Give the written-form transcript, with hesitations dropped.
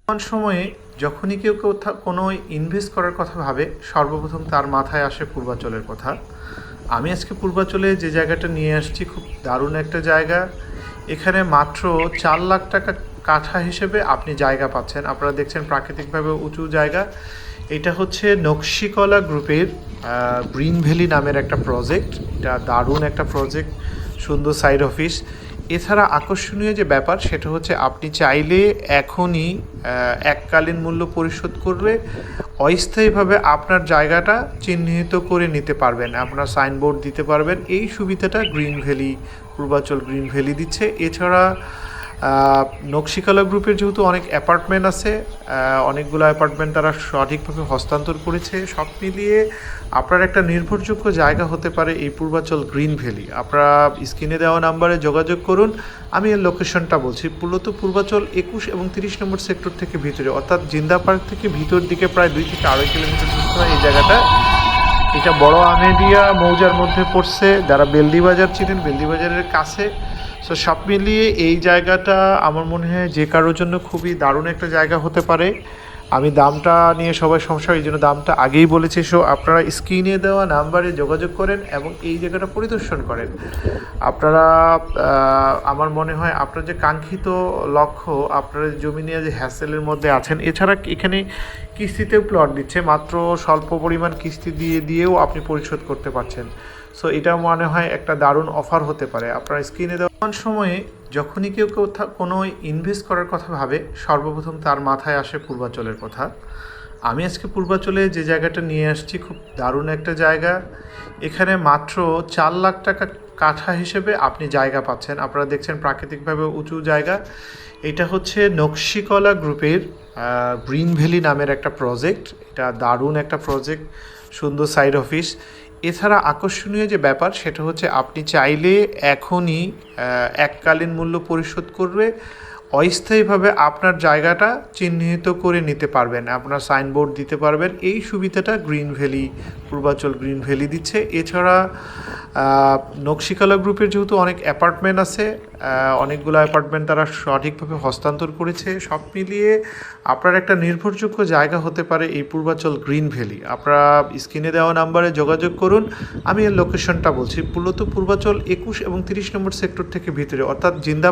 বর্তমান সময়ে যখনই কেউ কোনো ইনভেস্ট করার কথা ভাবে, সর্বপ্রথম তার মাথায় আসে পূর্বাচলের কথা। আমি আজকে পূর্বাচলে যে জায়গাটা নিয়ে আসছি খুব দারুণ একটা জায়গা। এখানে মাত্র 4 লাখ টাকা কাঠা হিসেবে আপনি জায়গা পাচ্ছেন। আপনারা দেখছেন প্রাকৃতিকভাবে উঁচু জায়গা। এটা হচ্ছে নকশিকলা গ্রুপের গ্রিন ভ্যালি নামের একটা প্রজেক্ট। এটা দারুণ একটা প্রজেক্ট, সুন্দর সাইড অফিস। এছাড়া আকর্ষণীয় যে ব্যাপার সেটা হচ্ছে আপনি চাইলে এখনই এককালীন মূল্য পরিশোধ করবে অস্থায়ীভাবে আপনার জায়গাটা চিহ্নিত করে নিতে পারবেন, আপনার সাইনবোর্ড দিতে পারবেন। এই সুবিধাটা green valley, Purbachal green valley দিচ্ছে। এছাড়া নকশিকলা গ্রুপের যেহেতু অনেক অ্যাপার্টমেন্ট আছে, অনেকগুলো অ্যাপার্টমেন্ট তারা সঠিকভাবে হস্তান্তর করেছে। সব মিলিয়ে আপনার একটা নির্ভরযোগ্য জায়গা হতে পারে এই পূর্বাচল গ্রিন ভ্যালি। আপনারা স্ক্রিনে দেওয়া নাম্বারে যোগাযোগ করুন। আমি এর লোকেশনটা বলছি। মূলত পূর্বাচল 21 এবং 30 নম্বর সেক্টর থেকে ভিতরে, অর্থাৎ জিন্দা পার্ক থেকে ভিতর দিকে প্রায় 2 থেকে 2.5 কিলোমিটার দূরত্ব হয় এই জায়গাটা। এটা বড় আমেরিয়া মৌজার মধ্যে পড়ছে। যারা বেলদি বাজার চিনেন, বেলদি বাজারের কাছে। সো সব মিলিয়ে এই জায়গাটা আমার মনে হয় যে কারোর জন্য খুবই দারুণ একটা জায়গা হতে পারে। আমি দামটা নিয়ে সবাই সমস্যা, এই জন্য দামটা আগেই বলেছি। সো আপনারা স্ক্রিনে দেওয়া নাম্বারে যোগাযোগ করেন এবং এই জায়গাটা পরিদর্শন করেন। আপনারা আমার মনে হয় আপনার যে কাঙ্ক্ষিত লক্ষ্য, আপনার জমি নিয়ে যে হ্যাসেলের মধ্যে আছেন, এছাড়া এখানে কিস্তিতেও প্লট দিচ্ছে, মাত্র স্বল্প পরিমাণ কিস্তি দিয়েও আপনি পরিশোধ করতে পারছেন। সো এটা মনে হয় একটা দারুণ অফার হতে পারে। আপনার স্ক্রিনে দেওয়ার সময়ে যখনই কেউ কোনো ইনভেস্ট করার কথা ভাবে, সর্বপ্রথম তার মাথায় আসে পূর্বাচলের কথা। আমি আজকে পূর্বাচলে যে জায়গাটা নিয়ে আসছি খুব দারুণ একটা জায়গা। এখানে মাত্র 4 লাখ টাকা কাঠা হিসেবে আপনি জায়গা পাচ্ছেন। আপনারা দেখছেন প্রাকৃতিকভাবে উঁচু জায়গা। এটা হচ্ছে নকশিকলা গ্রুপের গ্রিন ভ্যালি নামের একটা প্রজেক্ট। এটা দারুণ একটা প্রজেক্ট, সুন্দর সাইড অফিস। এছাড়া আকর্ষণীয় যে ব্যাপার সেটা হচ্ছে আপনি চাইলে এখনই এককালীন মূল্য পরিশোধ করবে অস্থায়ীভাবে আপনার জায়গাটা চিহ্নিত করে নিতে পারবেন, আপনার সাইনবোর্ড দিতে পারবেন। এই সুবিধাটা green valley, Purbachal green valley দিচ্ছে। এছাড়া নকশিকলা গ্রুপের যেহেতু অনেক অ্যাপার্টমেন্ট আছে, অনেকগুলো অ্যাপার্টমেন্ট তারা সঠিকভাবে হস্তান্তর করেছে। সব মিলিয়ে আপনার একটা নির্ভরযোগ্য জায়গা হতে পারে এই পূর্বাচল গ্রিন ভ্যালি। আপনারা স্ক্রিনে দেওয়া নাম্বারে যোগাযোগ করুন। আমি এর লোকেশনটা বলছি। মূলত পূর্বাচল 21 এবং 30 নম্বর সেক্টর থেকে ভিতরে, অর্থাৎ জিন্দা